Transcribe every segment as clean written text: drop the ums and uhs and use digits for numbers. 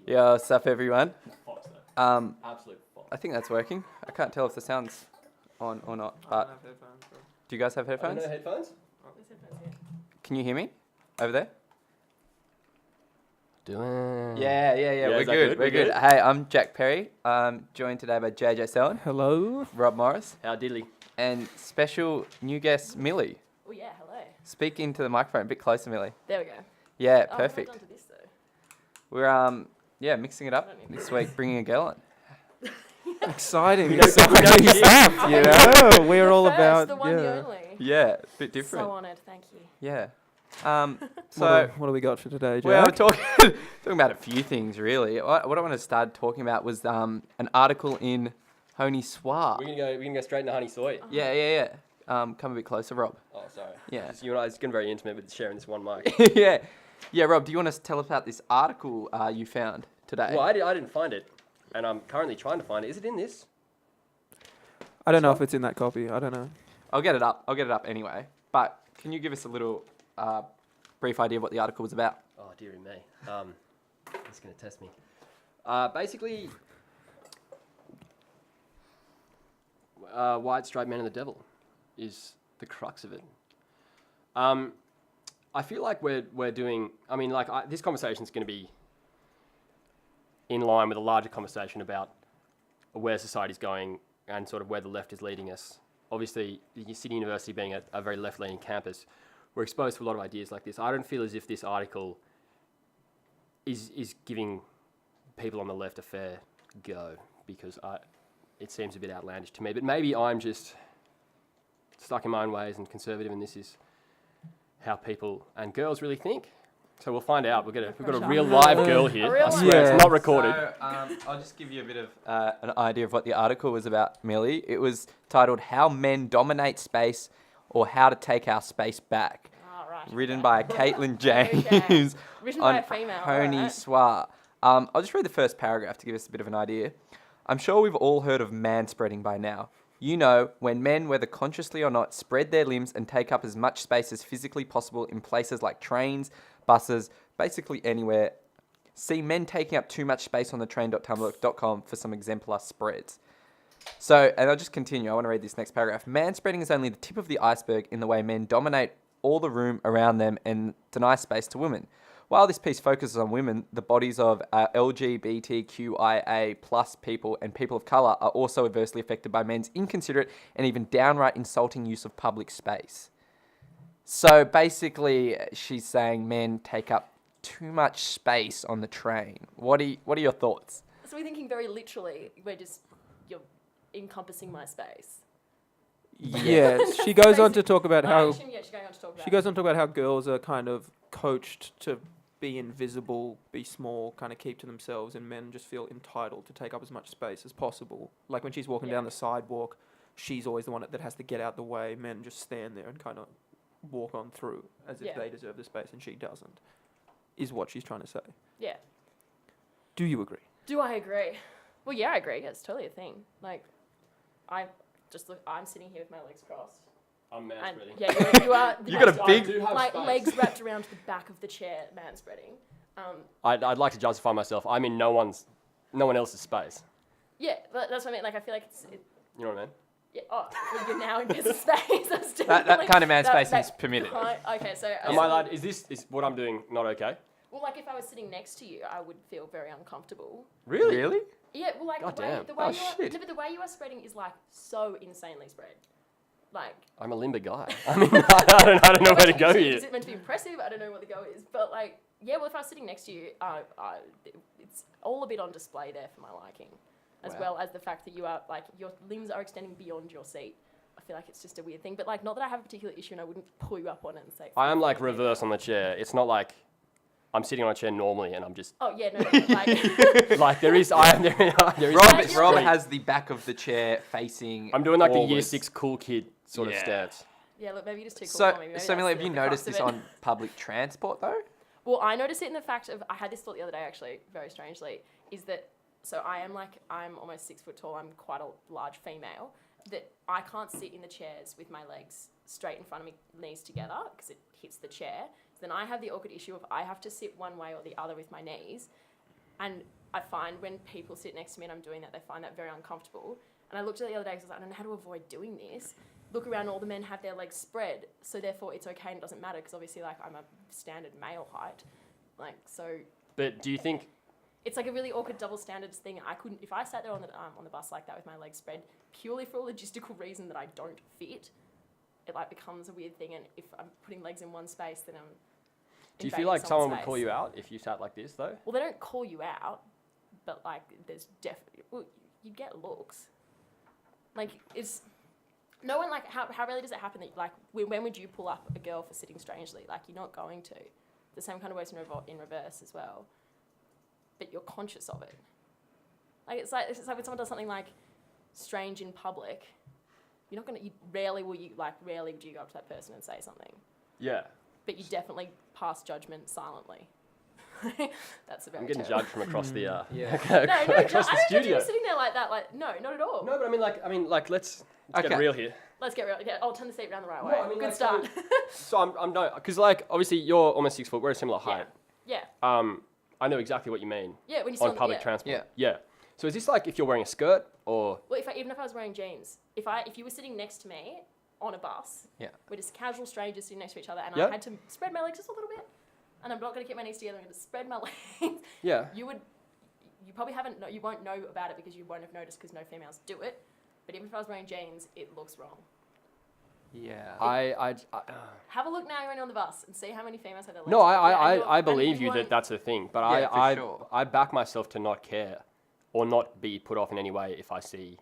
Yeah, what's up, everyone? Fox, though. Absolute fox. I think that's working. I can't tell if the sound's on or not. I But don't have headphones, bro. do you guys have headphones? No headphones? Can you hear me over there? Doing. Yeah. Yeah, We're is that good. good? We're We're good. good? Hey, I'm Jack Perry. Joined today by JJ Selwyn, Hello. Rob Morris, How diddly. and special new guest Millie. Oh yeah, hello. Speak into the microphone a bit closer, Millie. There we go. Yeah, Oh, perfect. What have I done to this though? We're mixing it up I don't need this to- week, bringing a girl on. Exciting. know stuff. You know, we're all First, about. the one, the Yeah. only. Yeah, a bit different. So honoured, thank you. Yeah. So, what do we got for today, Jack? Well, we're talking about a few things, really. What I want to start talking about was an article in Honey Soir. We're gonna go straight into honey soy. Yeah. Come a bit closer, Rob. Oh, sorry. Yeah. Just you and I, it's getting very intimate with sharing this one mic. Yeah, Rob, do you want to tell us about this article you found today? Well, I didn't find it, and I'm currently trying to find it. Is it in this? I don't know if it's in that copy. I don't know. I'll get it up anyway. But can you give us a little brief idea of what the article was about? Oh, dearie me. It's gonna test me. Basically, white straight man and the devil is the crux of it. I feel like we're doing. I mean, this conversation is going to be in line with a larger conversation about where society's going and sort of where the left is leading us. Obviously, Sydney University being a very left-leaning campus, we're exposed to a lot of ideas like this. I don't feel as if this article is giving people on the left a fair go, because it seems a bit outlandish to me. But maybe I'm just stuck in my own ways and conservative, and this is how people and girls really think. So we'll find out. We've got a real live girl here. A real I live swear, Yeah. it's not recorded. So, I'll just give you a bit of an idea of what the article was about, Millie. It was titled "How Men Dominate Space" or "How to Take Our Space Back," Ah, right. written okay. by Caitlin James Okay. Written by on a female. Honey alright. Soir. I'll just read the first paragraph to give us a bit of an idea. I'm sure we've all heard of manspreading by now. You know, when men, whether consciously or not, spread their limbs and take up as much space as physically possible in places like trains, buses, basically anywhere. See men taking up too much space on the train.tumblr.com for some exemplar spreads. So, and I'll just continue. I want to read this next paragraph. Manspreading is only the tip of the iceberg in the way men dominate all the room around them and deny space to women. While this piece focuses on women, the bodies of LGBTQIA plus people and people of colour are also adversely affected by men's inconsiderate and even downright insulting use of public space. So basically, she's saying men take up too much space on the train. What are your thoughts? So we're thinking very literally. You're encompassing my space. Yeah, she goes on to talk about I how assume, she's going on to talk about. she goes on to talk about how girls are kind of coached to be invisible, be small, kind of keep to themselves, and men just feel entitled to take up as much space as possible. Like when she's walking Yeah. down the sidewalk, she's always the one that has to get out the way. Men just stand there and kind of walk on through as if Yeah. they deserve the space and she doesn't, is what she's trying to say. Yeah. Do you agree? Do I agree? Well, yeah, I agree. Yeah, it's totally a thing. Like, I'm sitting here with my legs crossed. I'm And manspreading. yeah, you are. You got a big- like legs wrapped around the back of the chair, manspreading. I'd like to justify myself. I'm in no one else's space. Yeah, that's what I mean. Like, I feel like You know what I mean? yeah. Oh, well, you're now in business space. That's That kind of mansplacing is permitted. Okay, so Am I allowed? Is what I'm doing not okay? well, like if I was sitting next to you, I would feel very uncomfortable. Really? Yeah, well, like God the way damn. the Oh, way you are, shit. no, but the way you are spreading is like so insanely spread. Like I'm a limber guy. I mean, I don't know where to go here. Is it meant to be impressive? I don't know what the go is, but like, yeah. Well, if I was sitting next to you, it's all a bit on display there for my liking, as Wow. well as the fact that you are like your limbs are extending beyond your seat. I feel like it's just a weird thing, but like, not that I have a particular issue, and I wouldn't pull you up on it and say. I am like reverse on the chair. It's not like I'm sitting on a chair normally and I'm just Oh yeah, no, like. like there is. There is. Rob Like- has the back of the chair facing. I'm doing like the year forwards. 6 cool kid sort of Yeah. stance. Yeah, look, maybe you're just too cool So, for me. Maybe so that's Millie, have the you crux noticed of this it. on public transport though? Well, I noticed it in the fact of, I had this thought the other day actually, very strangely, is that, so I'm almost 6 foot tall, I'm quite a large female, that I can't sit in the chairs with my legs straight in front of me, knees together, because it hits the chair. So then I have the awkward issue of I have to sit one way or the other with my knees, And I find when people sit next to me and I'm doing that, they find that very uncomfortable. And I looked at it the other day because I was like, I don't know how to avoid doing this. Look around, all the men have their legs spread, so therefore it's okay and it doesn't matter because obviously, like, I'm a standard male height. Like, so But do you think... it's like a really awkward double standards thing. I couldn't, if I sat there on the bus like that with my legs spread, purely for a logistical reason that I don't fit, it like becomes a weird thing. And if I'm putting legs in one space, then I'm. Do you feel invading like someone someone's would call space. you out if you sat like this, though? Well, they don't call you out, but like there's definitely, well, you get looks. Like, it's no one, like, how rarely does it happen that, like, when would you pull up a girl for sitting strangely? Like, you're not going to. The same kind of works in reverse as well. But you're conscious of it. Like, it's like when someone does something, like, strange in public, you're not going to, rarely would you go up to that person and say something. Yeah. But you definitely pass judgment silently. That's a very I'm getting terrible. judged from across the No, across I the don't think studio. you're sitting there like that. Like, no, not at all. No, but I mean, like, let's Okay. get real here. Let's get real. Yeah, I'll turn the seat around the right way. No, I mean, Good like, start. So I'm no, because like obviously you're almost 6 foot. We're a similar height. Yeah. I know exactly what you mean Yeah, when you on public transport. Yeah. So is this like if you're wearing a skirt or? Well, even if I was wearing jeans, if you were sitting next to me on a bus, Yeah. we're just casual strangers sitting next to each other, and Yeah. I had to spread my legs just a little bit, and I'm not going to keep my knees together. I'm going to spread my legs. Yeah. You probably you won't know about it because you won't have noticed because no females do it. But even if I was wearing jeans, it looks wrong. Yeah. I Have a look now you're on the bus and see how many females have their legs. no, spread. I believe and you won't- that that's a thing, but Yeah, for I sure. I back myself to not care or not be put off in any way if I see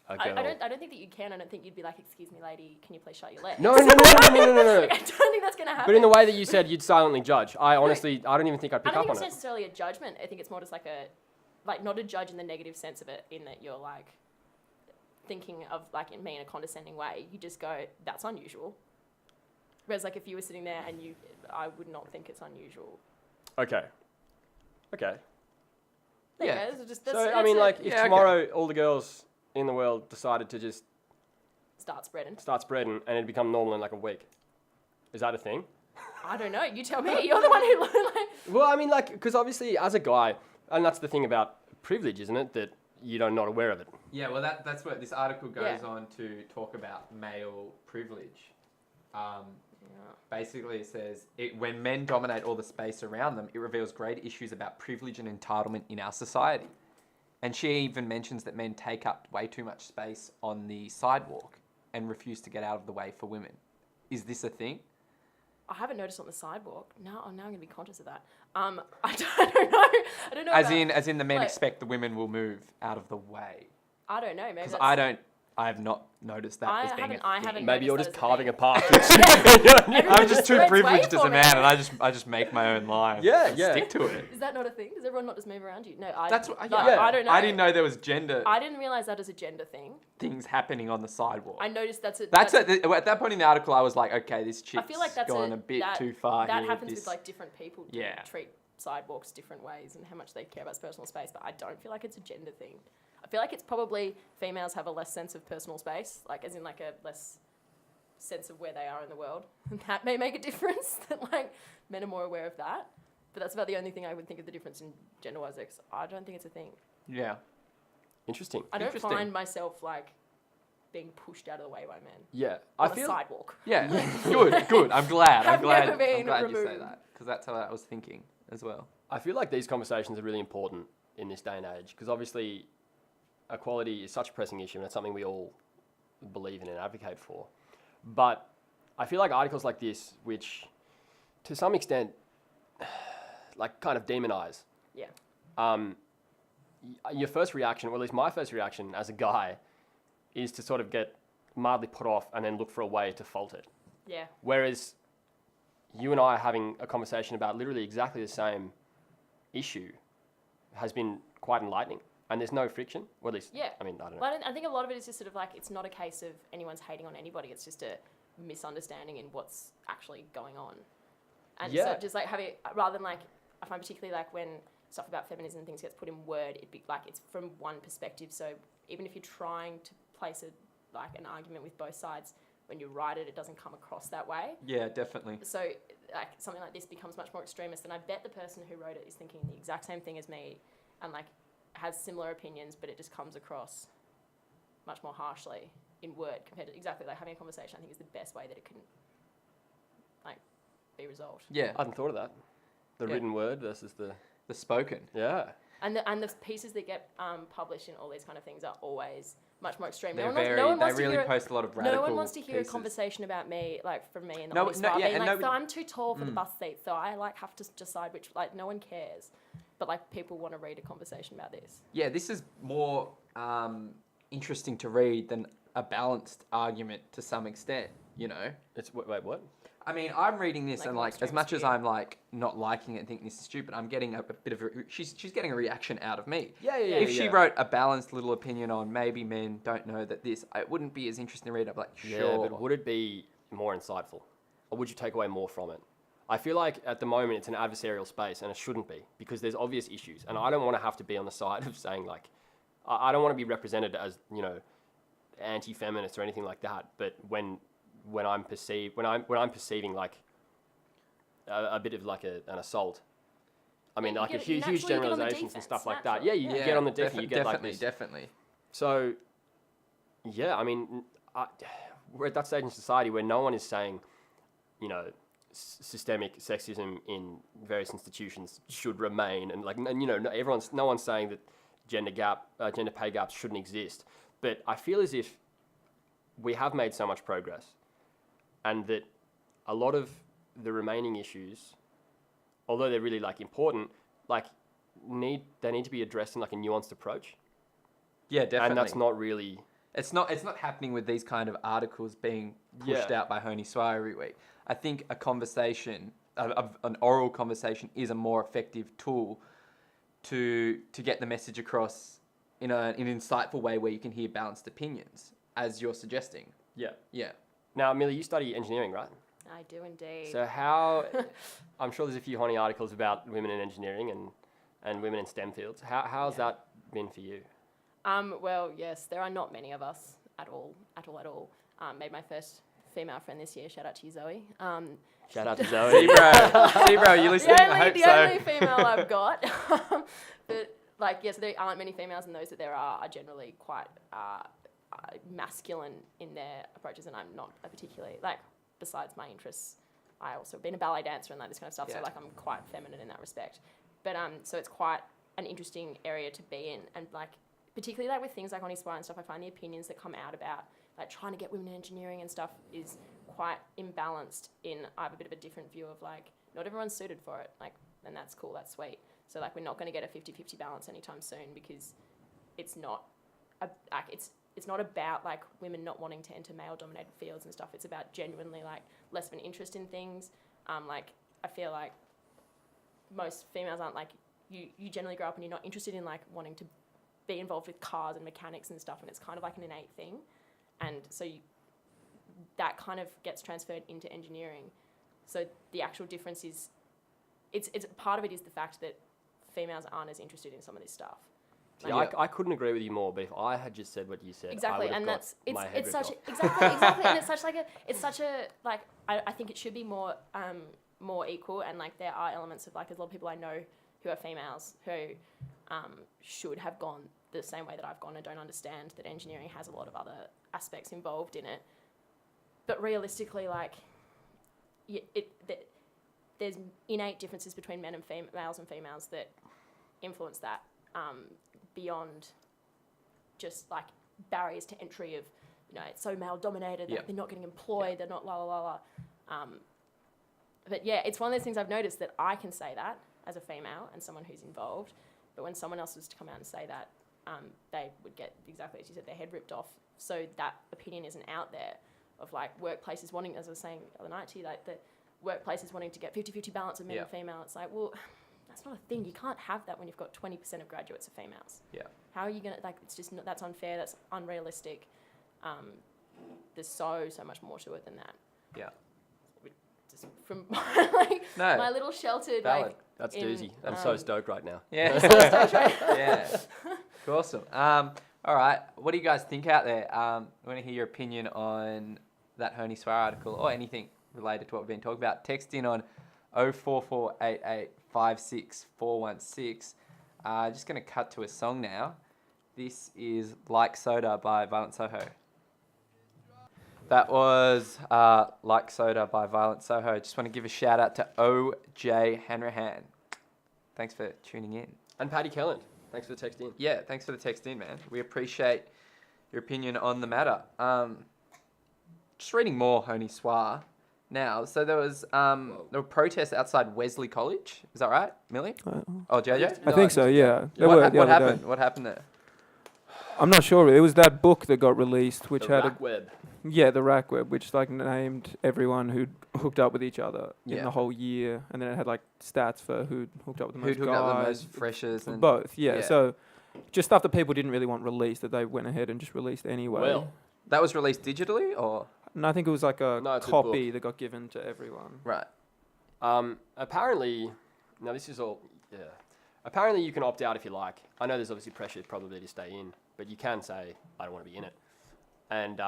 a girl. I don't think that you can. I don't think you'd be like, excuse me, lady, can you please shut your legs? No. Like, I don't think that's going to happen. But in the way that you said you'd silently judge, I honestly, I don't even think I'd I pick don't up think on it's it. necessarily a judgment. I think it's more just like not a judge in the negative sense of it, in that you're like thinking of like in me in a condescending way. You just go, that's unusual. Whereas like if you were sitting there and I would not think it's unusual. Okay. There Yeah. you go. That's So I mean, like, if Yeah, okay. tomorrow all the girls in the world decided to just start spreading. start spreading and it'd become normal in like a week, is that a thing? I don't know. You tell me. You're the one who like. Well, I mean, like, because obviously as a guy, and that's the thing about privilege, isn't it? That you're not aware of it. Yeah, well, that's what this article goes Yeah. on to talk about male privilege. Basically, it says, when men dominate all the space around them, it reveals great issues about privilege and entitlement in our society. And she even mentions that men take up way too much space on the sidewalk and refuse to get out of the way for women. Is this a thing? I haven't noticed on the sidewalk. Now I'm going to be conscious of that. I don't know. I don't know. As in the men like- expect the women will move out of the way. I don't know. Maybe Because that's- I have not noticed that I as being haven't- a I thing. haven't Maybe you're noticed just that as a carving thing. a path. Everyone I'm just too spreads privileged way as a for man, me. and I just make my own line. Yeah, and yeah. stick to it. Is that not a thing? Does everyone not just move around you? No, That's what. like, Yeah, I don't know. I didn't know there was gender I didn't realize that as a gender thing. things happening on the sidewalk. I noticed that's a. That's at that point in the article. I was like, okay, this chick's I feel like that's gone a bit that, too far That here. happens This- with like different people. Yeah. Treat sidewalks different ways and how much they care about personal space. But I don't feel like it's a gender thing. I feel like it's probably females have a less sense of personal space, like as in like a less sense of where they are in the world. And that may make a difference. That like men are more aware of that. But that's about the only thing I would think of the difference in gender-wise. Because I don't think it's a thing. yeah. Interesting. I don't Interesting. find myself like being pushed out of the way by men Yeah, on I a feel. sidewalk. Yeah. Good. I'm glad. I've never been I'm glad you say removed. that because that's how I was thinking as well. I feel like these conversations are really important in this day and age because obviously equality is such a pressing issue and it's something we all believe in and advocate for. But I feel like articles like this, which to some extent, like kind of demonize. Yeah. Your first reaction, or at least my first reaction as a guy, is to sort of get mildly put off and then look for a way to fault it. Yeah. Whereas you and I are having a conversation about literally exactly the same issue has been quite enlightening. And there's no friction, or at least, Yeah. I mean, I don't know. Well, I think a lot of it is just sort of like it's not a case of anyone's hating on anybody. It's just a misunderstanding in what's actually going on. And Yeah. so just like having, rather than like, I find particularly like when stuff about feminism and things gets put in word, it'd be like it's from one perspective. So even if you're trying to place an argument with both sides, when you write it, it doesn't come across that way. Yeah, definitely. So like something like this becomes much more extremist, then I bet the person who wrote it is thinking the exact same thing as me, and like has similar opinions, but it just comes across much more harshly in word compared to exactly like having a conversation. I think is the best way that it can like be resolved. Yeah, I hadn't thought of that. The Yeah. written word versus the the spoken. yeah. And the pieces that get published in all these kind of things are always much more extreme. They're no one they wants to really hear post a lot of radical no one wants to hear pieces. a conversation about me, like from me in the No, office, no, yeah, being and like, nobody- so I'm too tall for the bus seat, so I like have to decide which, like, no one cares. But like people want to read a conversation about this. Yeah, this is more interesting to read than a balanced argument to some extent, you know? It's wait what? I mean, I'm reading this Like and more like as extreme much as view. I'm like not liking it and thinking this is stupid, I'm getting a bit of she's getting a reaction out of me. Yeah. If she wrote a balanced little opinion on maybe men don't know that this, it wouldn't be as interesting to read. I'd be like, Yeah, sure. but would it be more insightful? Or would you take away more from it? I feel like at the moment it's an adversarial space and it shouldn't be because there's obvious issues. And I don't want to have to be on the side of saying like, I don't want to be represented as, you know, anti-feminist or anything like that. But when I'm perceiving like a bit of like an assault, I mean, you like get- huge naturally you get on the generalizations and defense, stuff like that. naturally. Yeah, you Yeah. get on the defense, you get like definitely, this. definitely. So, yeah, I mean, we're at that stage in society where no one is saying, you know, systemic sexism in various institutions should remain, and like, and, you know, no one's saying that gender pay gaps shouldn't exist. But I feel as if we have made so much progress, and that a lot of the remaining issues, although they're really like important, like need to be addressed in like a nuanced approach. Yeah, definitely. And that's not really. It's not happening with these kind of articles being pushed Yeah. out by Hony Swire every week. I think a conversation, an oral conversation, is a more effective tool to get the message across in an insightful way where you can hear balanced opinions, as you're suggesting. Yeah. Yeah. Now, Amelia, you study engineering, right? I do indeed. So how? I'm sure there's a few Hony articles about women in engineering and women in STEM fields. How's that been for you? Well, yes, there are not many of us at all. Made my first female friend this year. Shout out to you, Zoe. Shout out to Zoe. See, bro, you listening? I hope the so. only female I've got. But like, yes, there aren't many females, and those that there are generally quite masculine in their approaches, and I'm not a particularly like. Besides my interests, I also been a ballet dancer and like this kind of stuff. Yeah. So like I'm quite feminine in that respect. But so it's quite an interesting area to be in, and like particularly like with things like on his and stuff, I find the opinions that come out about like trying to get women in engineering and stuff is quite imbalanced. I have a bit of a different view of like not everyone's suited for it, like, and that's cool, that's sweet. So like we're not going to get a 50-50 balance anytime soon because it's not it's not about like women not wanting to enter male-dominated fields and stuff. It's about genuinely like less of an interest in things. Like I feel like most females aren't like you generally grow up and you're not interested in like wanting to be involved with cars and mechanics and stuff, and it's kind of like an innate thing, and so that kind of gets transferred into engineering. So the actual difference is, it's part of it is the fact that females aren't as interested in some of this stuff. See, I couldn't agree with you more, but if I had just said what you said, Exactly, I and got that's my head it's ripped such off. exactly, and it's such a like I think it should be more equal, and like there are elements of like there's a lot of people I know who are females who should have gone the same way that I've gone and don't understand that engineering has a lot of other aspects involved in it. But realistically, like there's innate differences between men and males and females that influence that. Beyond just like barriers to entry of, you know, it's so male dominated, like they're not getting employed, they're not la la la la. But yeah, it's one of those things I've noticed that I can say that as a female and someone who's involved, but when someone else was to come out and say that, they would get exactly as you said, their head ripped off. So that opinion isn't out there of like workplaces wanting, as I was saying the other night to you, like the workplaces wanting to get 50-50 balance of men and female. It's like, well, that's not a thing. You can't have that when you've got 20% of graduates are females. Yeah. How are you going to, like, it's just, that's unfair, that's unrealistic. There's so much more to it than that. Yeah. Just from like No. my little sheltered, Valid. like, That's in, doozy. I'm so stoked right now. Yeah. Yeah. Awesome. All right. What do you guys think out there? I want to hear your opinion on that Hony Swire article or anything related to what we've been talking about, text in on 0448856416. Just going to cut to a song now. This is Like Soda by Violent Soho. That was Like Soda by Violent Soho. Just want to give a shout out to OJ Hanrahan. Thanks for tuning in. And Paddy Kelland, thanks for the text in. Yeah, thanks for the text in, man. We appreciate your opinion on the matter. Just reading more Honey Soir now. So there were protests outside Wesley College. Is that right, Millie? Oh, JJ? I think so, yeah. What happened? What happened there? I'm not sure. It was that book that got released, which The had Rack Web. the rack web, which like named everyone who'd hooked up with each other in Yeah. the whole year, and then it had like stats for who'd hooked up with the most Who'd hooked guys, up the most freshers? And both. Yeah. yeah. So just stuff that people didn't really want released that they went ahead and just released anyway. Well, that was released digitally, or No, I think it was like a No, it's a copy that got given to everyone. right? apparently, now this is all, yeah. Apparently you can opt out if you like. I know there's obviously pressure probably to stay in, but you can say, I don't want to be in it. And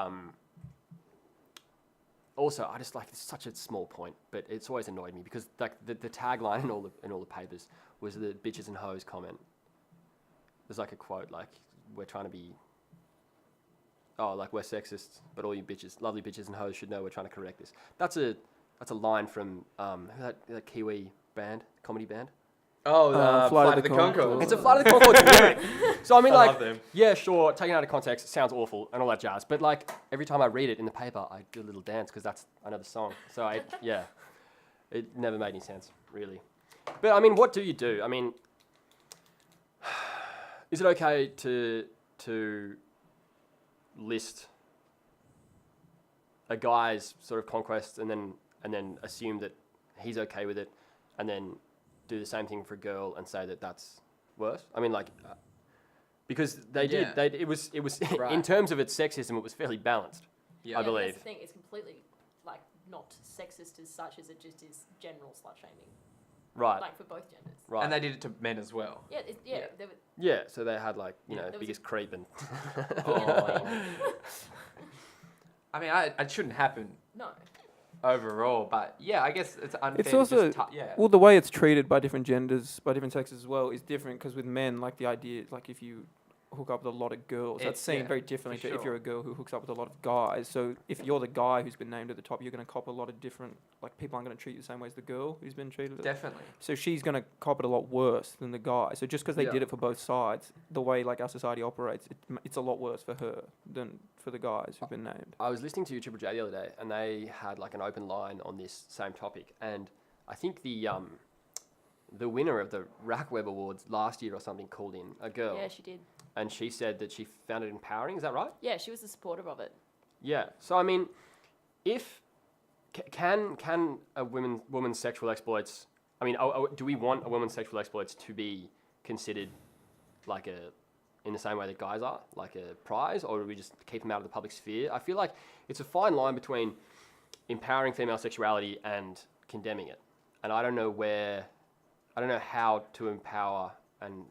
also, I just like, it's such a small point, but it's always annoyed me because like the tagline in all the papers was the bitches and hoes comment. There's like a quote like, we're trying to be, like we're sexist, but all you bitches, lovely bitches and hoes should know we're trying to correct this. That's a line from that Kiwi band, comedy band. Oh, Flight of the Conchords. It's a Flight of the Conchords lyric. So I mean, I like, love them. yeah, sure, taken out of context, it sounds awful and all that jazz. But like, every time I read it in the paper, I do a little dance because that's another song. So it never made any sense, really. But I mean, what do you do? I mean, is it okay to list a guy's sort of conquest and then assume that he's okay with it, and then do the same thing for a girl and say that that's worse? I mean, like, because it was Right. in terms of its sexism, it was fairly balanced. Yeah. I believe. That's the thing. It's completely like not sexist as such as it just is general slut shaming, Right. like for both genders. Right. And they did it to men as well. Yeah, Yeah. They were, yeah. So they had like Yeah, there was biggest creep and. Oh. I mean, it shouldn't happen no. overall, but yeah, I guess it's unfair. It's also yeah. well, the way it's treated by different genders, by different sexes as well, is different. Because with men, like the idea, like if you hook up with a lot of girls, that's It's- seen yeah, very differently for to if sure. you're a girl who hooks up with a lot of guys. So if you're the guy who's been named at the top, you're going to cop a lot of different. Like people aren't going to treat you the same way as the girl who's been treated. Definitely. So she's going to cop it a lot worse than the guy. So just because they Yeah. did it for both sides, the way like our society operates, it's a lot worse for her than for the guys who've been named. I was listening to Triple J the other day, and they had like an open line on this same topic, and I think the winner of the Rack Web Awards last year or something called in a girl, Yeah, she did. and she said that she found it empowering. Is that right? Yeah, she was the supporter of it. Yeah. So I mean, if can a woman's sexual exploits? I mean, do we want a woman's sexual exploits to be considered like in the same way that guys are, like a prize, or do we just keep them out of the public sphere? I feel like it's a fine line between empowering female sexuality and condemning it, and I don't know how to empower and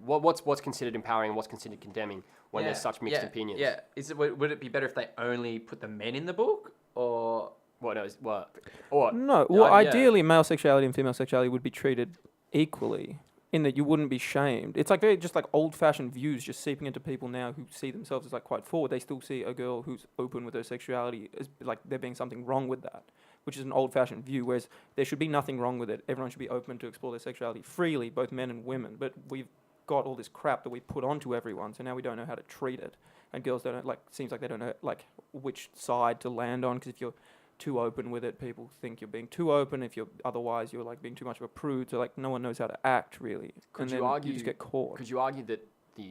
what's considered empowering and what's considered condemning when there's such mixed opinions. Yeah. Would it be better if they only put the men in the book, or No, well, ideally, male sexuality and female sexuality would be treated equally in that you wouldn't be shamed. It's like very just like old-fashioned views just seeping into people now who see themselves as like quite forward. They still see a girl who's open with her sexuality as like there being something wrong with that, which is an old-fashioned view, whereas there should be nothing wrong with it. Everyone should be open to explore their sexuality freely, both men and women, but we've got all this crap that we put onto everyone, so now we don't know how to treat it. And girls don't know, seems like they don't know like which side to land on, because if you're too open with it, people think you're being too open. If you're otherwise, you're like being too much of a prude. So like no one knows how to act really. Could and you then argue? you just get caught. Could you argue that the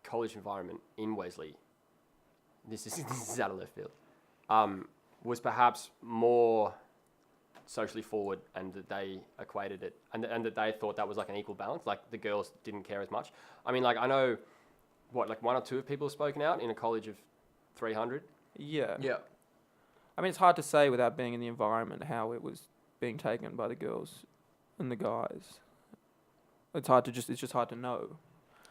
college environment in Wesley, this is out of left field, was perhaps more socially forward, and that they equated it, and that they thought that was like an equal balance, like the girls didn't care as much? I mean, like I know, like one or two of people have spoken out in a college of 300. Yeah. yeah? I mean, it's hard to say without being in the environment how it was being taken by the girls and the guys. It's just hard to know.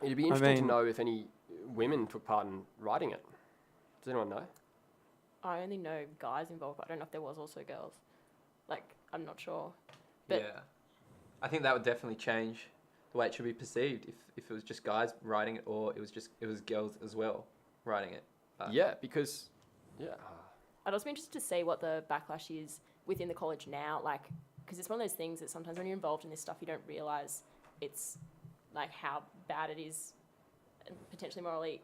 It'd be interesting to mean- know if any women took part in writing it. Does anyone know? I only know guys involved, but I don't know if there was also girls. Like, I'm not sure. But yeah. I think that would definitely change the way it should be perceived if it was just guys writing it or it was girls as well writing it. Yeah, because I'd also be interested to see what the backlash is within the college now, like, because it's one of those things that sometimes when you're involved in this stuff, you don't realise it's, like, how bad it is, and potentially morally,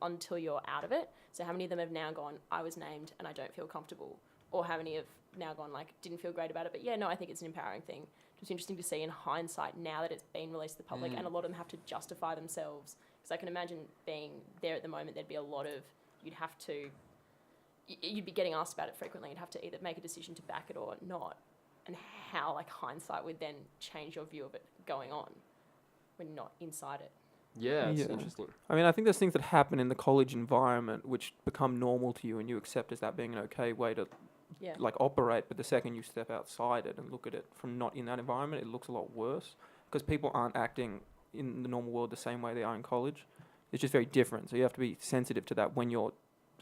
until you're out of it. So how many of them have now gone, I was named and I don't feel comfortable? Or how many have now gone, like, didn't feel great about it, but yeah, no, I think it's an empowering thing. Just interesting to see in hindsight now that it's been released to the public, and a lot of them have to justify themselves. Because I can imagine being there at the moment, there'd be a lot of, you'd be getting asked about it frequently. You'd have to either make a decision to back it or not. And how, like, hindsight would then change your view of it going on when you're not inside it. Yeah, it's interesting. I mean, I think there's things that happen in the college environment which become normal to you and you accept as that being an okay way to like operate, but the second you step outside it and look at it from not in that environment, it looks a lot worse because people aren't acting in the normal world the same way they are in college. It's just very different. So you have to be sensitive to that when you're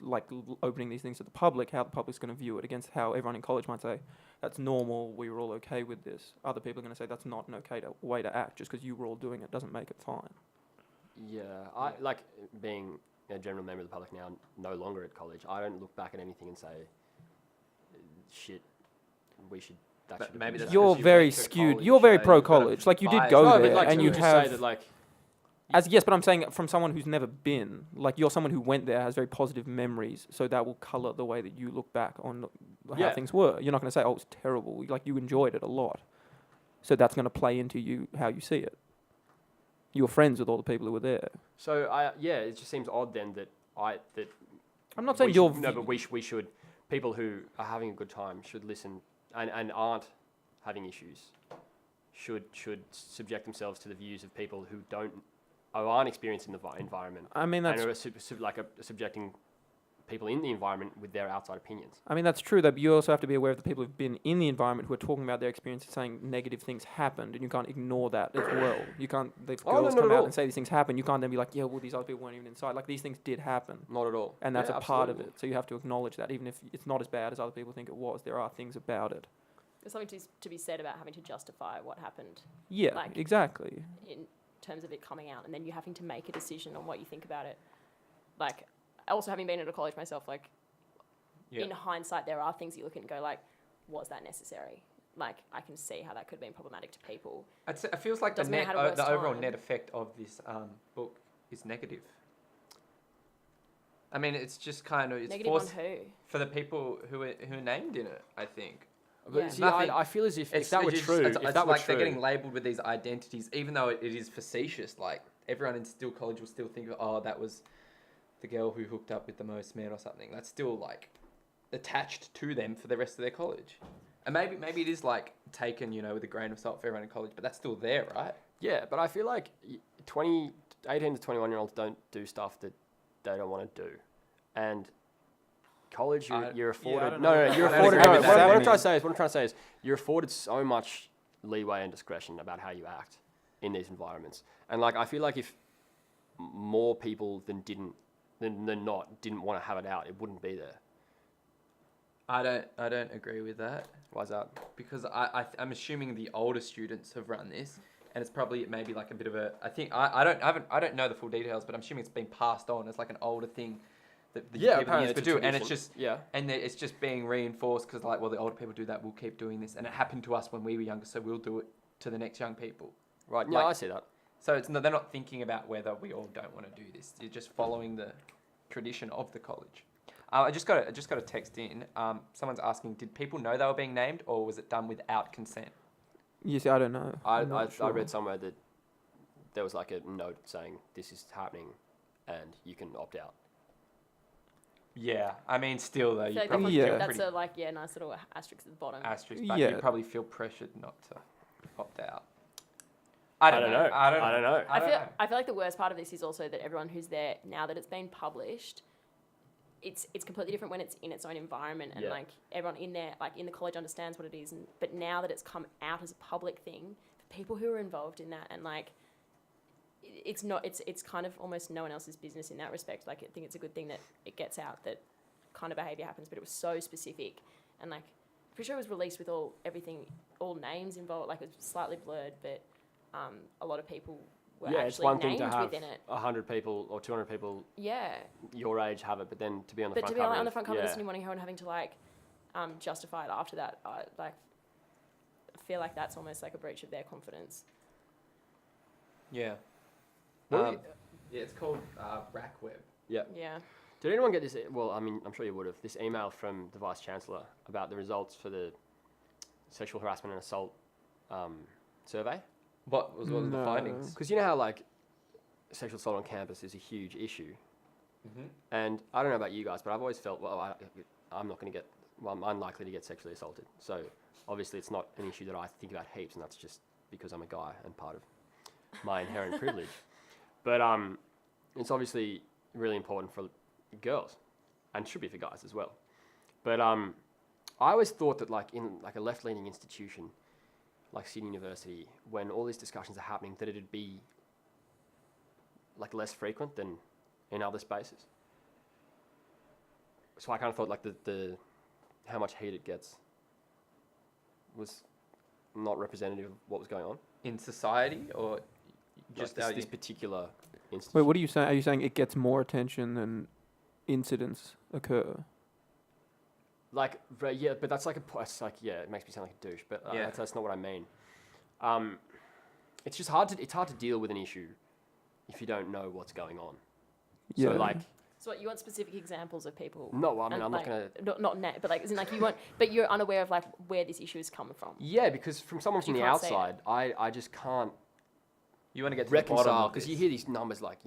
like opening these things to the public, how the public's going to view it against how everyone in college might say, that's normal, we were all okay with this. Other people are going to say that's not an okay way to act. Just because you were all doing it doesn't make it fine. Yeah, I like being a general member of the public now, no longer at college. I don't look back at anything and say, shit, we should. That maybe that's you're very skewed. College, you're very pro-college. Like, you did go there, like, and you just have. say that, like, Yes, but I'm saying from someone who's never been. Like, you're someone who went there, has very positive memories, so that will colour the way that you look back on how things were. You're not going to say, "Oh, it was terrible." Like, you enjoyed it a lot, so that's going to play into you how you see it. You were friends with all the people who were there. So it just seems odd then that I'm not saying you're. No, but we should. People who are having a good time should listen, and aren't having issues should subject themselves to the views of people who aren't experiencing the environment. I mean, that's and are subjecting people in the environment with their outside opinions. I mean, that's true, though, but you also have to be aware of the people who've been in the environment who are talking about their experiences, saying negative things happened, and you can't ignore that as well. You can't, if girls come out and say these things happen, you can't then be like, yeah, well, these other people weren't even inside. Like, these things did happen. Not at all. And that's a part of it. So you have to acknowledge that, even if it's not as bad as other people think it was, there are things about it. There's something to be said about having to justify what happened. Yeah, like, exactly. In terms of it coming out, and then you having to make a decision on what you think about it. Like, also having been at a college myself, like, in hindsight, there are things you look at and go, like, was that necessary? Like, I can see how that could have been problematic to people. It feels like the overall net effect of this book is negative. I mean, it's just kind of... It's negative on who? For the people who are named in it, I think. But see, I feel as if that were true, they're getting labelled with these identities, even though it is facetious. Like, everyone in Still College will still think, oh, that was the girl who hooked up with the most men or something. That's still, like, attached to them for the rest of their college. And maybe it is, like, taken, with a grain of salt for everyone in college, but that's still there, right? Yeah, but I feel like 18 to 21-year-olds don't do stuff that they don't want to do. And... college, you're afforded. You're afforded. What I'm trying to say is, you're afforded so much leeway and discretion about how you act in these environments. And like, I feel like if more people than not didn't want to have it out, it wouldn't be there. I don't agree with that. Why's that? Because I'm assuming the older students have run this, and it's probably maybe like a bit of a. I think I don't know the full details, but I'm assuming it's been passed on as like an older thing. That the people used to do, and it's just it's just being reinforced because like, well, the older people do that, we'll keep doing this, and it happened to us when we were younger, so we'll do it to the next young people. Right? Yeah, I see that. So they're not thinking about whether we all don't want to do this. You're just following the tradition of the college. I just got a text in. Someone's asking, did people know they were being named, or was it done without consent? You see, I don't know. I read somewhere that there was like a note saying this is happening, and you can opt out. Yeah, I mean, still though, you like probably feel that's a nice little asterisk at the bottom. Asterisk, but you probably feel pressured not to opt out. I don't know. I feel like the worst part of this is also that everyone who's there now that it's been published, it's completely different when it's in its own environment, and like everyone in there, like in the college, understands what it is. But now that it's come out as a public thing, the people who are involved in that, and like, it's kind of almost no one else's business in that respect. Like, I think it's a good thing that it gets out that kind of behaviour happens, but it was so specific, and like, pretty sure it was released with all names involved. Like, it was slightly blurred, but a lot of people were it's actually one thing named to have within it. 100 people or 200 people Yeah, your age have it, but then to be on the but front to be cover on the of- front cover, yeah. listening to and having to like justify it after that, I feel like that's almost like a breach of their confidence. Yeah. What Yeah, it's called Rackweb. Yeah. Yeah. Did anyone get this? Well, I mean, I'm sure you would have. This email from the Vice Chancellor about the results for the sexual harassment and assault survey? What was the No. findings? Because you know how, like, sexual assault on campus is a huge issue. Mm-hmm. And I don't know about you guys, but I've always felt, well, I'm not going to get, well, I'm unlikely to get sexually assaulted. So obviously it's not an issue that I think about heaps, and that's just because I'm a guy and part of my inherent privilege. But it's obviously really important for girls, and should be for guys as well. But I always thought that, like, in like a left-leaning institution like Sydney University, when all these discussions are happening, that it'd be like less frequent than in other spaces. So I kind of thought like the how much heat it gets was not representative of what was going on. In society, or Just just this particular institution. Wait, what are you saying? Are you saying it gets more attention than incidents occur? Like, yeah, but that's like it's like, yeah, it makes me sound like a douche, but Yeah. that's not what I mean. It's just hard to deal with an issue if you don't know what's going on. Yeah. So like, So what, you want specific examples of people? no, I mean, And, I'm like, not gonna. not net, but like, as in like you want, but you're unaware of like where this issue is coming from. Yeah, because from someone from You the can't say it. outside, I just can't you want to get to the bottom reconcile of because you this. hear these numbers like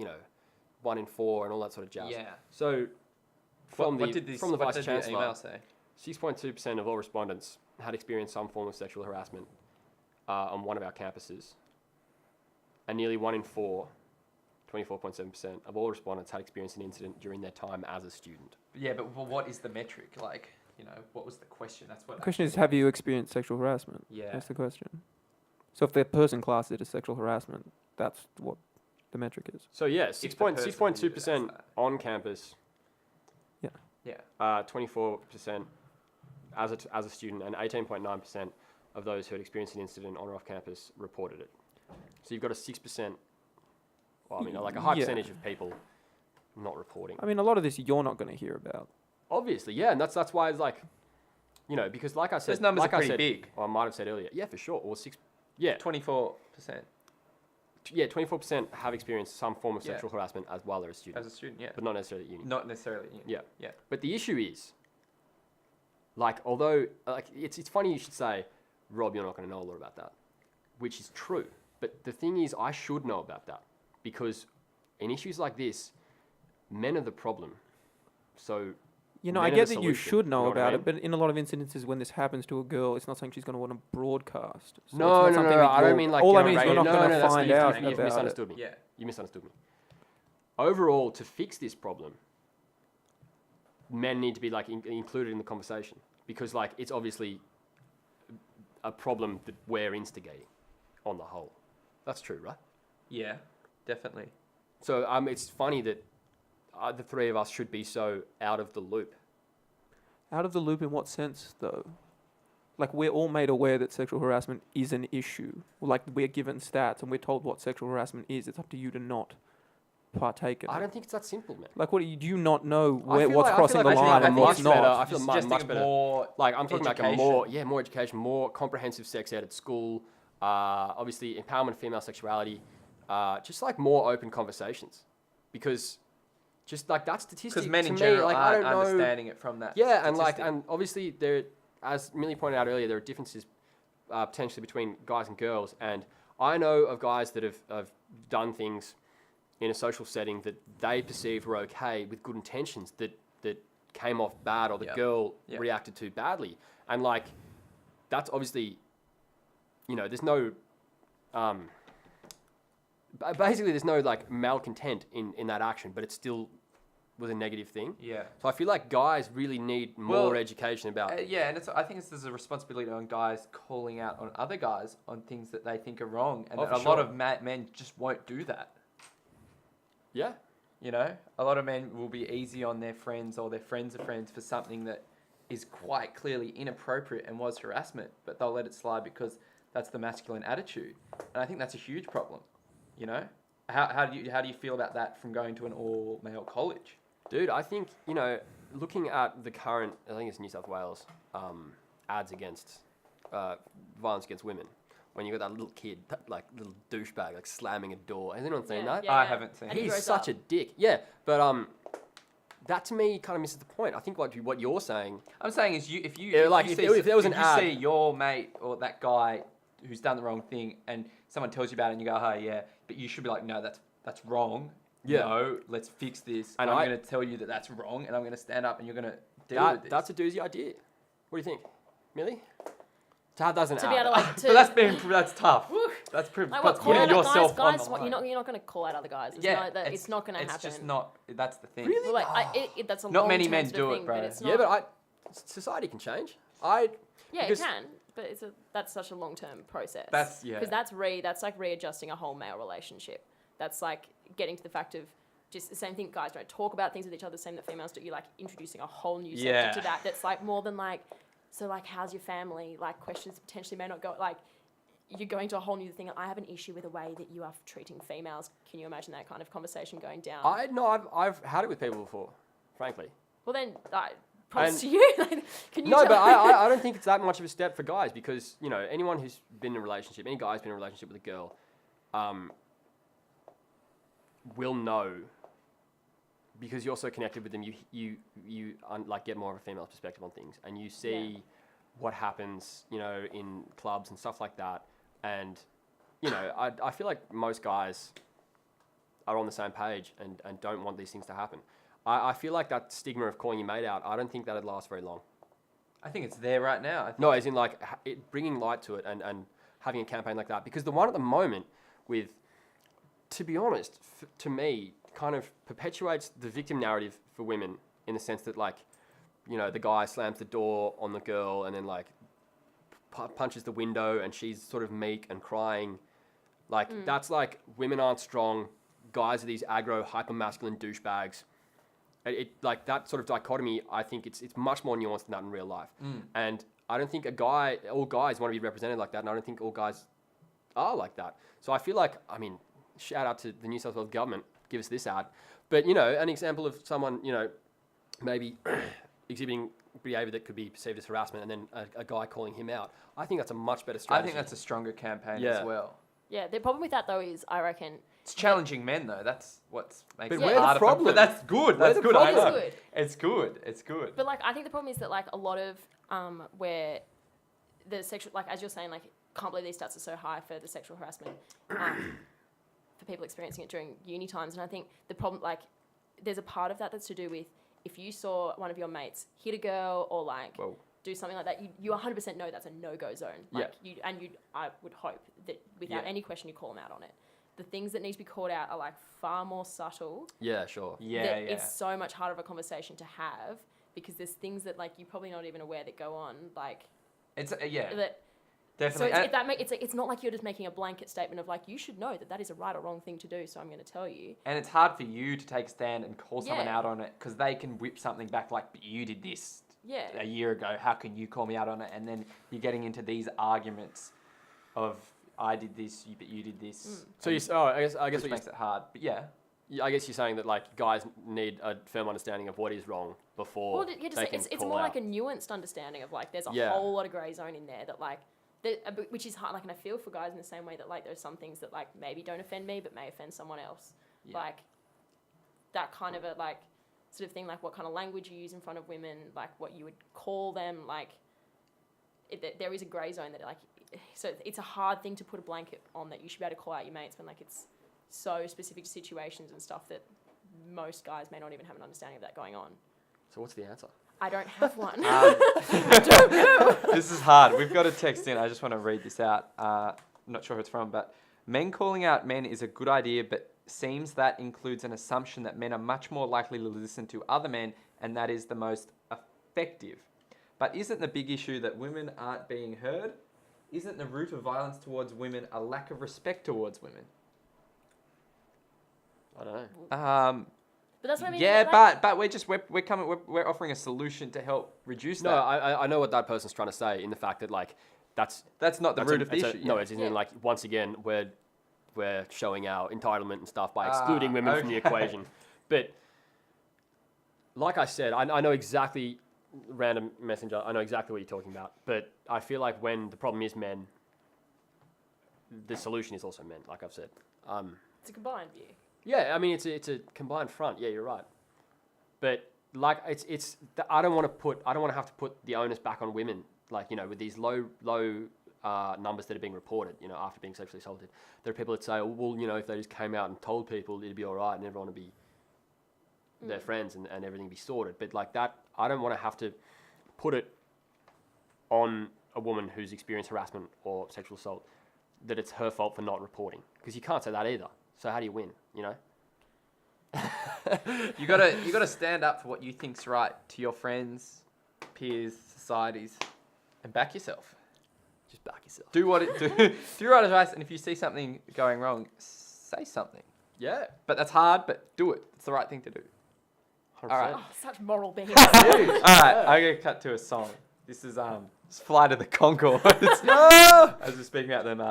1 in 4 and all that sort of jazz. Yeah. So from What the did from the what vice did chancellor, email say? 6.2% of all respondents had experienced some form of sexual harassment on one of our campuses, and nearly 1 in 4, 24.7% of all respondents had experienced an incident during their time as a student. Yeah, but what is the metric? Like, what was the question? That's what. The question is, have you experienced sexual harassment? Yeah. That's the question. So if the person classed it as sexual harassment, that's what the metric is. So yeah, If the person 6.2% knew that. on campus, Yeah. 24% as a student, and 18.9% of those who had experienced an incident on or off campus reported it. So you've got a 6%, well, I mean, like a high Yeah. percentage of people not reporting. I mean, a lot of this you're not going to hear about. Obviously, yeah, and that's why it's like, because like I said, Those numbers like are I pretty said, big. or I might have said earlier, yeah, for sure, or 24%. 24% have experienced some form of Yeah. sexual harassment as while they're a student, As a student, yeah. but not necessarily at uni. Not necessarily. Yeah. Yeah. But the issue is, like, although, like, it's funny you should say, Rob, you're not going to know a lot about that, which is true. But the thing is, I should know about that because in issues like this, men are the problem. So, I men are get the that you solution, should know what I about mean? it, but in a lot of incidences, when this happens to a girl, it's not something she's going to want to broadcast. So No, it's not something that I don't you're- mean like. All I you're mean is you're rated- not going to that's- find you've- out you've about misunderstood me. Yeah. You misunderstood me. Overall, to fix this problem, men need to be like included in the conversation because like it's obviously a problem that we're instigating on the whole. That's true, right? Yeah, definitely. So it's funny that the three of us should be so out of the loop. Out of the loop in what sense, though? Like, we're all made aware that sexual harassment is an issue. Like, we're given stats and we're told what sexual harassment is. It's up to you to not partake in I it. don't think it's that simple, man. Like, do you not know I feel what's like- I crossing feel the like I line should and have what's much better. not? I feel Suggesting much better. more. Like I'm talking education. like more education, more comprehensive sex ed at school. Obviously, empowerment of female sexuality. Just like more open conversations, because just like that statistic. Because men to in me, general like, I aren't don't know. understanding it from that. Yeah, and like, statistic. and obviously there, as Millie pointed out earlier, there are differences potentially between guys and girls. And I know of guys that have done things in a social setting that they perceived were okay with good intentions that came off bad, or the Yep. girl Yep. reacted to badly. And like, that's obviously, there's no, basically there's no like malcontent in that action, but it still was a negative thing. Yeah. So I feel like guys really need more Well, education about. Yeah, and I think there's a responsibility on guys calling out on other guys on things that they think are wrong, and Oh, a for lot sure. of men just won't do that. Yeah, You know, a lot of men will be easy on their friends or their friends of friends for something that is quite clearly inappropriate and was harassment, but they'll let it slide because that's the masculine attitude. And I think that's a huge problem. You know, how do you feel about that from going to an all male college? Dude, I think, you know, looking at the current, I think it's New South Wales, ads against violence against women, when you got that little kid, like little douchebag, like slamming a door. Has anyone seen that? Yeah, I haven't seen And it. he He's grows such up. a dick. Yeah, but that to me kind of misses the point. I think what you're saying. I'm saying is if there was an ad, see your mate or that guy who's done the wrong thing and someone tells you about it and you go, oh yeah, but you should be like, no, that's wrong. Yeah. No, let's fix this. And I'm going to tell you that that's wrong and I'm going to stand up and you're going to deal with this. that's a doozy idea. What do you think, Millie? To have that as an To ad. be able to like to. But that's tough. That's pretty. Like But what? Call putting out yourself guys. on the What, line. you're not going to call out other guys. It's Yeah, not, it's not going to happen. It's just not. That's the thing. Really? Well, like that's a Not many long-term men sort of do it, thing, bro. But it's Yeah, not, but society can change. yeah, because- it can. But that's such a long-term process. That's because that's like readjusting a whole male relationship. That's like getting to the fact of just the same thing. Guys don't talk about things with each other the same that females do. You're like introducing a whole new Yeah. sector to that. That's like more than like, so like how's your family? Like questions potentially may not go like. You're going to a whole new thing. I have an issue with the way that you are treating females. Can you imagine that kind of conversation going down? I've had it with people before, frankly. Well then, props to you. Like, can you? No, tell- but I don't think it's that much of a step for guys because, you know, anyone who's been in a relationship, any guy who's been in a relationship with a girl, will know because you're so connected with them. You like get more of a female's perspective on things, and you see what happens, you know, in clubs and stuff like that. And, you know, I feel like most guys are on the same page and don't want these things to happen. I feel like that stigma of calling your mate out, I don't think that'd last very long. I think it's there right now. I think No, as in like bringing light to it and having a campaign like that. Because the one at the moment with, to be honest, to me, kind of perpetuates the victim narrative for women in the sense that like, you know, the guy slams the door on the girl and then like punches the window and she's sort of meek and crying. Like that's like women aren't strong. Guys are these aggro, hyper masculine douchebags. It like that sort of dichotomy. I think it's much more nuanced than that in real life. And I don't think all guys want to be represented like that, and I don't think all guys are like that. So I feel like, I mean, shout out to the New South Wales government, give us this ad. But you know, an example of someone, you know, maybe exhibiting behaviour that could be perceived as harassment, and then a guy calling him out. I think that's a much better I strategy. think that's a stronger campaign Yeah. as well. Yeah, the problem with that though is I reckon It's challenging men though. That's what's makes But it we're the harder. problem. But that's good. We're That's the good. I problem. know. It is good. It's good. It's good. But like, I think the problem is that like a lot of where the sexual, like as you're saying, like can't believe these stats are so high for the sexual harassment for people experiencing it during uni times. And I think the problem, like, there's a part of that that's to do with if you saw one of your mates hit a girl or like Whoa. do something like that, you 100% know that's a no-go zone. Like I would hope that without Yeah. any question you call them out on it. The things that need to be called out are like far more subtle. Yeah, sure. Yeah, That yeah. it's so much harder of a conversation to have because there's things that like you're probably not even aware that go on, like It's yeah, that. definitely. So And- it's not like you're just making a blanket statement of like you should know that is a right or wrong thing to do. So I'm going to tell you. And it's hard for you to take a stand and call someone Yeah. out on it because they can whip something back like, but you did this Yeah. a year ago. How can you call me out on it? And then you're getting into these arguments of, I did this, but you did this. So and I guess which what makes it hard. But yeah. I guess you're saying that like guys need a firm understanding of what is wrong before Well, you're just, they can it's call more out. like a nuanced understanding of like there's a Yeah. whole lot of grey zone in there that like which is hard. Like, and I feel for guys in the same way that like there's some things that like maybe don't offend me but may offend someone else. Yeah. Like that kind of a like sort of thing, like what kind of language you use in front of women, like what you would call them, like there is a grey zone that like, so it's a hard thing to put a blanket on that you should be able to call out your mates when like it's so specific to situations and stuff that most guys may not even have an understanding of that going on. So what's the answer? I don't have one. This is hard. We've got a text in. I just want to read this out. I'm not sure who it's from, but men calling out men is a good idea, but seems that includes an assumption that men are much more likely to listen to other men, and that is the most effective. But isn't the big issue that women aren't being heard? Isn't the root of violence towards women a lack of respect towards women? I don't know. But that's what I mean. Yeah, like, but we're offering a solution to help reduce No, that. I know what that person's trying to say in the fact that like that's That's not the root of the issue. No, yeah. it's in Yeah. like once again we're showing our entitlement and stuff by excluding women from the okay. equation. But like I said, I know exactly, random messenger, I know exactly what you're talking about. But I feel like when the problem is men, the solution is also men, like I've said. it's a combined view. Yeah, I mean, it's a combined front. Yeah, you're right. But like I don't want to have to put the onus back on women. Like, you know, with these low numbers that are being reported, you know, after being sexually assaulted, there are people that say, well, you know, if they just came out and told people, it'd be all right, and everyone would be their friends and everything be sorted. But like that, I don't want to have to put it on a woman who's experienced harassment or sexual assault that it's her fault for not reporting, because you can't say that either. So how do you win? You know. You gotta stand up for what you think's right to your friends, peers, societies, and back yourself. Just back yourself. Do your right advice, and if you see something going wrong, say something. Yeah. But that's hard, but do it. It's the right thing to do. 100%. All right. Oh, such moral beings. All right, I'm gonna cut to a song. This is it's Flight of the Conchords. No! As we're speaking about them,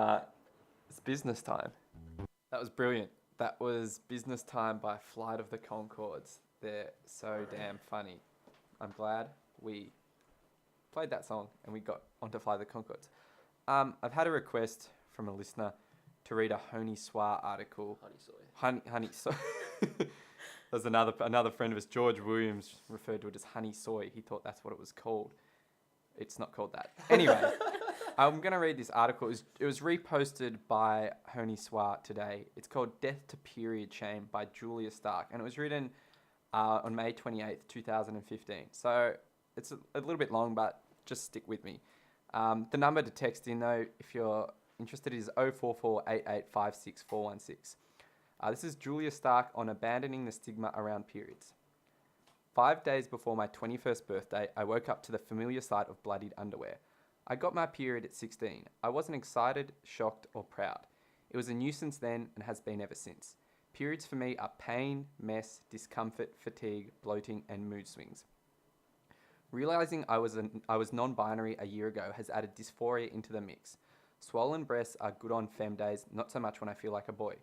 it's Business Time. That was brilliant. That was Business Time by Flight of the Conchords. They're so damn funny. I'm glad we played that song and we got onto Flight of the Conchords. I've had a request from a listener to read a Honey Soir article. Honey soy. There's another friend of us, George Williams, referred to it as honey soy. He thought that's what it was called. It's not called that. Anyway, I'm going to read this article. It was reposted by Honey Soir today. It's called Death to Period Shame by Julia Stark. And it was written on May 28th, 2015. So it's a little bit long, but just stick with me. The number to text in, though, if you're interested, is 044 8856 416. This is Julia Stark on abandoning the stigma around periods. 5 days before my 21st birthday, I woke up to the familiar sight of bloodied underwear. I got my period at 16. I wasn't excited, shocked, or proud. It was a nuisance then and has been ever since. Periods for me are pain, mess, discomfort, fatigue, bloating, and mood swings. Realizing I was non-binary a year ago has added dysphoria into the mix. Swollen breasts are good on femme days, not so much when I feel like a boy.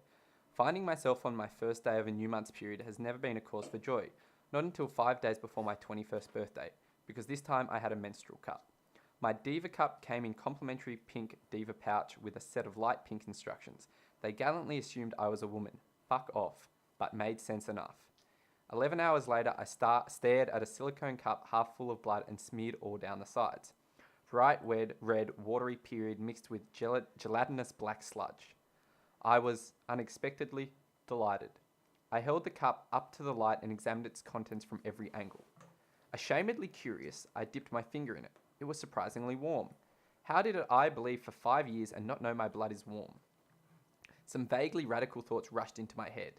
Finding myself on my first day of a new month's period has never been a cause for joy, not until 5 days before my 21st birthday, because this time I had a menstrual cup. My Diva cup came in complimentary pink Diva pouch with a set of light pink instructions. They gallantly assumed I was a woman. Fuck off, but made sense enough. 11 hours later, I stared at a silicone cup half full of blood and smeared all down the sides. Bright red, watery period mixed with gelatinous black sludge. I was unexpectedly delighted. I held the cup up to the light and examined its contents from every angle. Ashamedly curious, I dipped my finger in it. It was surprisingly warm. How did I believe for 5 years and not know my blood is warm? Some vaguely radical thoughts rushed into my head.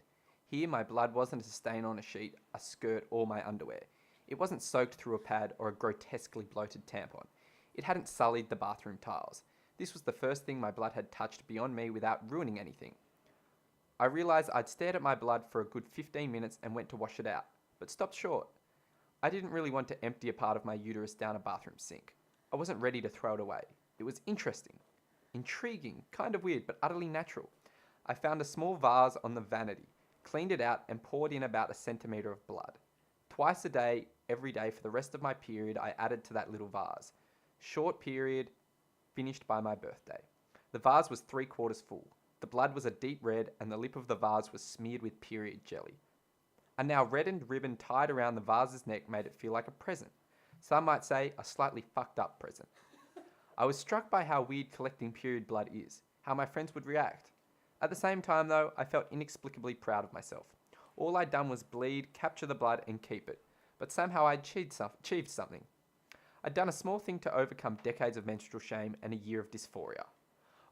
Here, my blood wasn't a stain on a sheet, a skirt, or my underwear. It wasn't soaked through a pad or a grotesquely bloated tampon. It hadn't sullied the bathroom tiles. This was the first thing my blood had touched beyond me without ruining anything. I realized I'd stared at my blood for a good 15 minutes and went to wash it out, but stopped short. I didn't really want to empty a part of my uterus down a bathroom sink. I wasn't ready to throw it away. It was interesting, intriguing, kind of weird, but utterly natural. I found a small vase on the vanity, cleaned it out, and poured in about a centimetre of blood. Twice a day, every day for the rest of my period, I added to that little vase. Short period, finished by my birthday. The vase was 3/4 full. The blood was a deep red, and the lip of the vase was smeared with period jelly. A now reddened ribbon tied around the vase's neck made it feel like a present. Some might say a slightly fucked up present. I was struck by how weird collecting period blood is, how my friends would react. At the same time, though, I felt inexplicably proud of myself. All I'd done was bleed, capture the blood, and keep it. But somehow I'd achieved something. I'd done a small thing to overcome decades of menstrual shame and a year of dysphoria.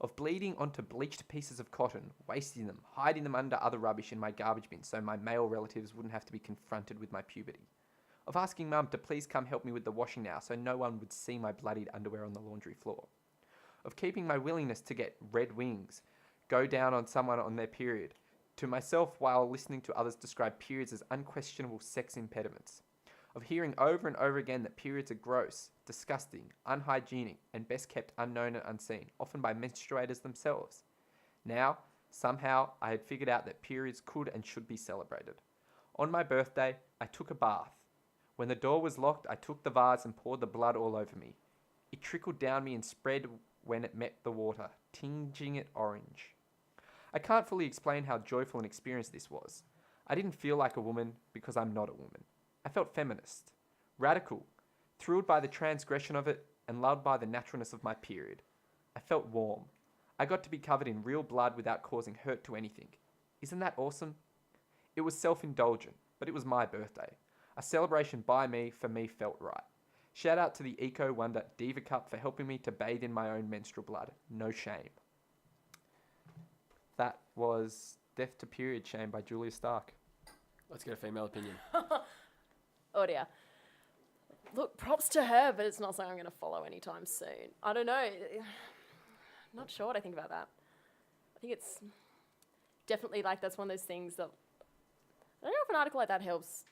Of bleeding onto bleached pieces of cotton, wasting them, hiding them under other rubbish in my garbage bin so my male relatives wouldn't have to be confronted with my puberty. Of asking Mum to please come help me with the washing now so no one would see my bloodied underwear on the laundry floor. Of keeping my willingness to get red wings, go down on someone on their period, to myself while listening to others describe periods as unquestionable sex impediments, of hearing over and over again that periods are gross, disgusting, unhygienic, and best kept unknown and unseen, often by menstruators themselves. Now, somehow, I had figured out that periods could and should be celebrated. On my birthday, I took a bath. When the door was locked, I took the vase and poured the blood all over me. It trickled down me and spread when it met the water, tinging it orange. I can't fully explain how joyful an experience this was. I didn't feel like a woman because I'm not a woman. I felt feminist, radical, thrilled by the transgression of it and loved by the naturalness of my period. I felt warm. I got to be covered in real blood without causing hurt to anything. Isn't that awesome? It was self-indulgent, but it was my birthday. A celebration by me for me felt right. Shout out to the Eco Wonder Diva Cup for helping me to bathe in my own menstrual blood. No shame. That was Death to Period Shame by Julia Stark. Let's get a female opinion. Oh dear. Look, props to her, but it's not something I'm going to follow anytime soon. I don't know. Not sure what I think about that. I think it's definitely like that's one of those things that I don't know if an article like that helps.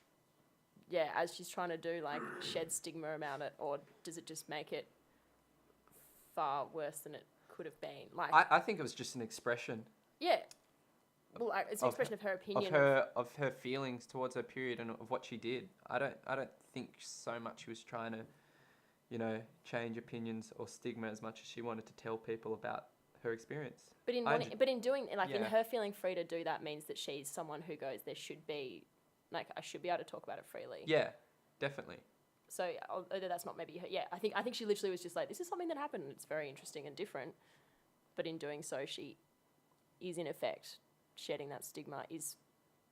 Yeah, as she's trying to do, like, shed stigma around it, or does it just make it far worse than it could have been? Like, I think it was just an expression. Yeah. Well, it's an expression of her opinion. Of her feelings towards her period and of what she did. I don't think so much she was trying to, change opinions or stigma as much as she wanted to tell people about her experience. But in doing, like, in Yeah. her feeling free to do that means that she's someone who goes, there should be, like, I should be able to talk about it freely. Yeah, definitely. So although that's not maybe her, yeah, I think she literally was just like, this is something that happened and it's very interesting and different. But in doing so, she is in effect shedding that stigma is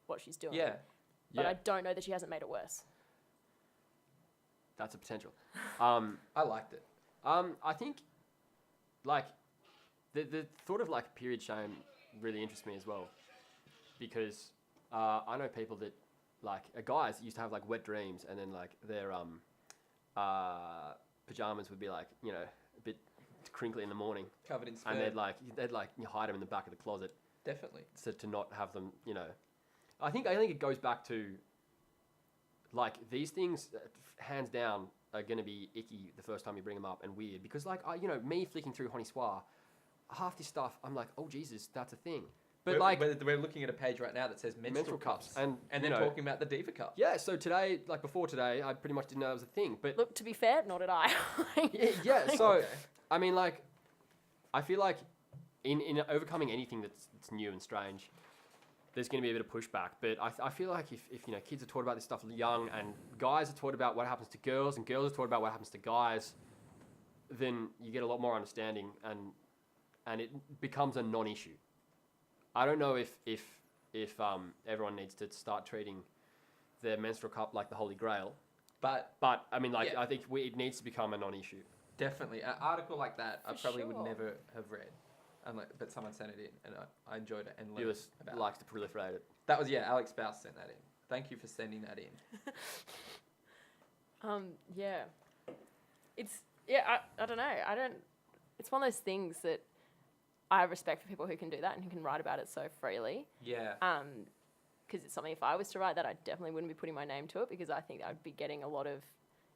what she's doing. Yeah. But I don't know that she hasn't made it worse. That's a potential. I liked it. I think, like, the thought of, like, period shame really interests me as well. Because I know people that, like, guys used to have, like, wet dreams and then, like, their pajamas would be, like, a bit crinkly in the morning. Covered in sperm. And they'd hide them in the back of the closet. Definitely. So to not have them, I think it goes back to, like, these things, hands down, are going to be icky the first time you bring them up and weird. Because, like, me flicking through Honeyswa, half this stuff, I'm like, oh, Jesus, that's a thing. But, we're looking at a page right now that says menstrual cups. And then talking about the Diva Cup. Yeah, so today, like, before today, I pretty much didn't know it was a thing. But Look, to be fair, nor did I. yeah, so, Okay. I mean, like, I feel like in overcoming anything that's new and strange, there's going to be a bit of pushback. But I feel like if kids are taught about this stuff young and guys are taught about what happens to girls and girls are taught about what happens to guys, then you get a lot more understanding and it becomes a non-issue. I don't know if everyone needs to start treating their menstrual cup like the Holy Grail, but I mean, like, Yeah. I think it needs to become a non-issue. Definitely. An article like that I For probably would sure. never have read. But someone sent it in and I enjoyed it and learned Lewis about likes to proliferate it. That was, Alex Baus sent that in. Thank you for sending that in. Yeah. I don't know. It's one of those things that I have respect for people who can do that and who can write about it so freely. Yeah. Because it's something, if I was to write that, I definitely wouldn't be putting my name to it because I think I'd be getting a lot of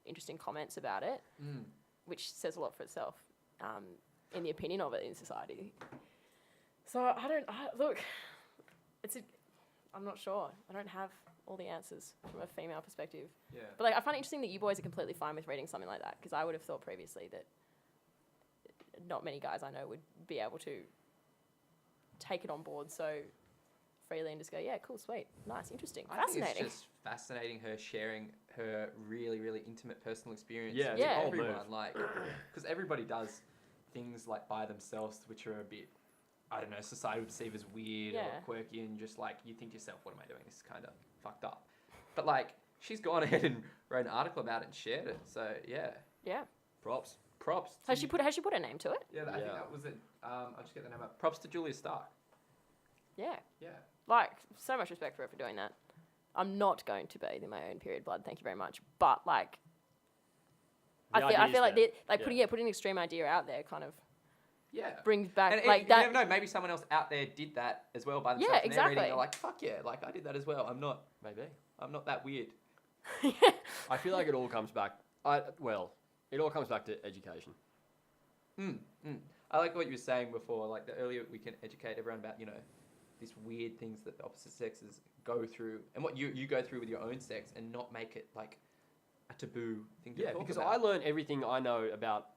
interesting comments about it, which says a lot for itself in the opinion of it in society. So I'm not sure. I don't have all the answers from a female perspective. Yeah. But, like, I find it interesting that you boys are completely fine with reading something like that because I would have thought previously that not many guys I know would be able to take it on board so freely and just go, yeah, cool, sweet, nice, interesting, fascinating. I think it's just fascinating her sharing her really, really intimate personal experience Yeah, with it's a whole everyone. move. Like, because everybody does things like by themselves, which are a bit, I don't know, society would perceive as weird or quirky, and just like you think to yourself, what am I doing? This is kind of fucked up. But like, she's gone ahead and wrote an article about it and shared it. So yeah, Yeah. Props. props. Has she put her name to it? Yeah, I think that was it. I'll just get the name up. Props to Julia Stark. Yeah. Yeah. Like, so much respect for her for doing that. I'm not going to bathe in my own period blood, thank you very much. But, like, I feel like putting an extreme idea out there kind of brings back And like you that. never know. Maybe someone else out there did that as well by themselves. Yeah, And they're reading, exactly. they're like, fuck yeah, like I did that as well. I'm not that weird. I feel like it all comes back. It all comes back to education. I like what you were saying before. Like the earlier we can educate everyone about these weird things that the opposite sexes go through, and what you go through with your own sex, and not make it like a taboo thing to talk because about. I learned everything I know about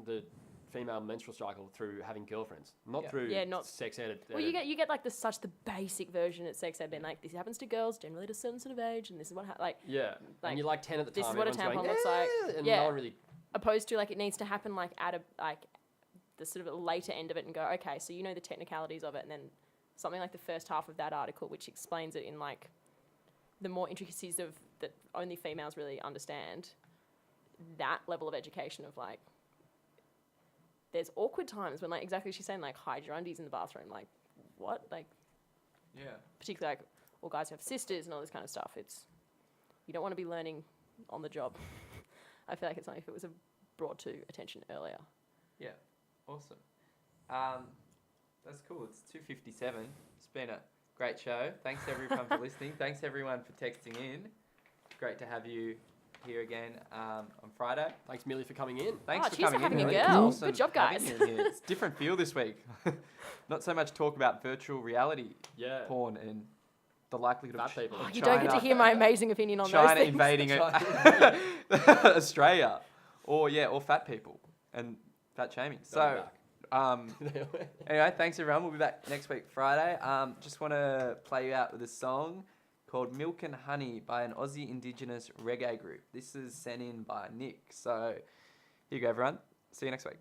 the female menstrual cycle through having girlfriends, not through sex ed. Well, you get like the basic version at sex ed, being like, this happens to girls generally at a certain sort of age, and this is what like and you're like 10 at the time. this is what a everyone's tampon going, looks like. and Yeah. no one really. Opposed to like it needs to happen like at the sort of later end of it, and go, okay, so you know the technicalities of it, and then something like the first half of that article, which explains it in like the more intricacies of that only females really understand. That level of education of like, there's awkward times when like exactly what she's saying, like hide your undies in the bathroom, like what, like particularly like all guys have sisters and all this kind of stuff. It's you don't want to be learning on the job. I feel like it's something if it was brought to attention earlier. Yeah, awesome. That's cool. It's 2:57. It's been a great show. Thanks everyone for listening. Thanks everyone for texting in. Great to have you here again on Friday. Thanks, Millie, for coming in. Thanks for cheers for coming having in. a girl. Awesome Good job, having guys. you in here. It's a different feel this week. Not so much talk about virtual reality porn and the likelihood of Fat people. You don't get to hear my amazing opinion on those China things. invading Australia, or fat people and fat shaming. So, anyway, thanks everyone. We'll be back next week Friday. Just want to play you out with a song called "Milk and Honey" by an Aussie Indigenous reggae group. This is sent in by Nick. So, here you go, everyone. See you next week.